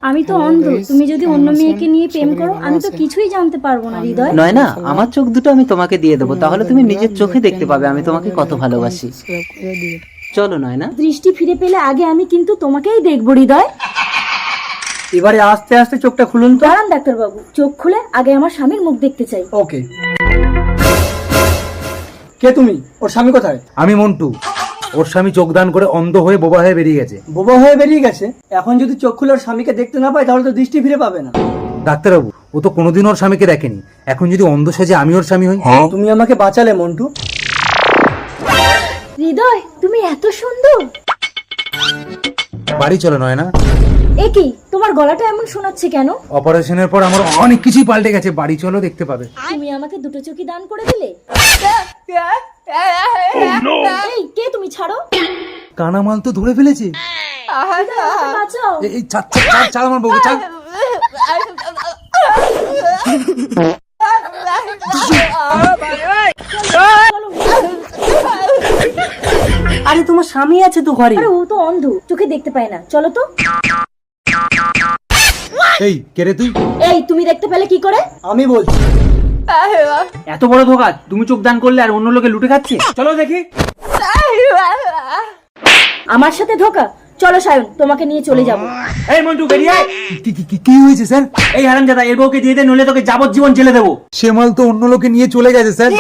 আমি তো অন্ধ, তুমি যদি অন্য মেয়েকে নিয়ে প্রেম করো আমি তো কিছুই জানতে পারবো না হৃদয়। নয় না, আমার চোখ দুটো আমি তোমাকে দিয়ে দেবো, তাহলে তুমি নিজের চোখে দেখতে পাবে আমি তোমাকে কত ভালোবাসি। চলো নয় না। দৃষ্টি ফিরে পেলে আগে আমি কিন্তু তোমাকেই দেখবো হৃদয়। এবারে আস্তে আস্তে চোখটা খুলুন তো। দাঁড়ান ডাক্তার বাবু, চোখ খুলে আগে আমার স্বামীর মুখ দেখতে চাই। ওকে। কে তুমি? ওর স্বামী কোথায়? আমি মন্টু। ওর স্বামী চোখদান করে অন্ধ হয়ে বোবা হয়ে বেরিয়ে গেছে। বোবা হয়ে বেরিয়ে গেছে? এখন যদি চোখ খুলে ওর স্বামীকে দেখতে না পায় তাহলে তো দৃষ্টি ফিরে পাবে না। ডাক্তারবাবু, ও তো কোনোদিন ওর স্বামীকে দেখেনি, এখন যদি অন্ধ সেজে আমি ওর স্বামী হই। তুমি আমাকে বাঁচালে মন্টু। হৃদয় তুমি এত সুন্দর। বাড়ি চলো নয় না। এ কি, তোমার গলাটা এমন শোনাচ্ছে কেন? অপারেশনের পর আমার অনেক কিছুই পাল্টে গেছে, বাড়ি চলো দেখতে পাবে। তুমি আমাকে দুটো চোখই দান করে দিলে। এই কে তুমি? ছাড়ো। কানামাল তো ধরে ফেলেছে। আমাকে বাঁচাও। এই ছাড় ছাড় ছাড়, ছাড় আমার বউকে ছাড়। আরে তোমার স্বামী আছে তো ঘরে। আরে ও তো অন্ধ, চোখে দেখতে পায় না। চলো তো। এই কে রে তুই? এই তুমি দেখতে পেলে কি করে? আমি বলছি। এত বড় ধোকা, তুমি চোখ দান করলে আর অন্য লোকে লুটে খাচ্ছে। চলো দেখি। আমার সাথে ধোকা? চলো সায়ন, তোমাকে নিয়ে চলে যাবো। এই মন্টু বেরিয়ে আয়। কি হয়েছে স্যার? এই হারামজাদা, এর বউকে দিয়ে দে, নইলে তোকে যাবজ্জীবন জেলে দেবো। সে মাল তো অন্য লোকে নিয়ে চলে গেছে স্যার।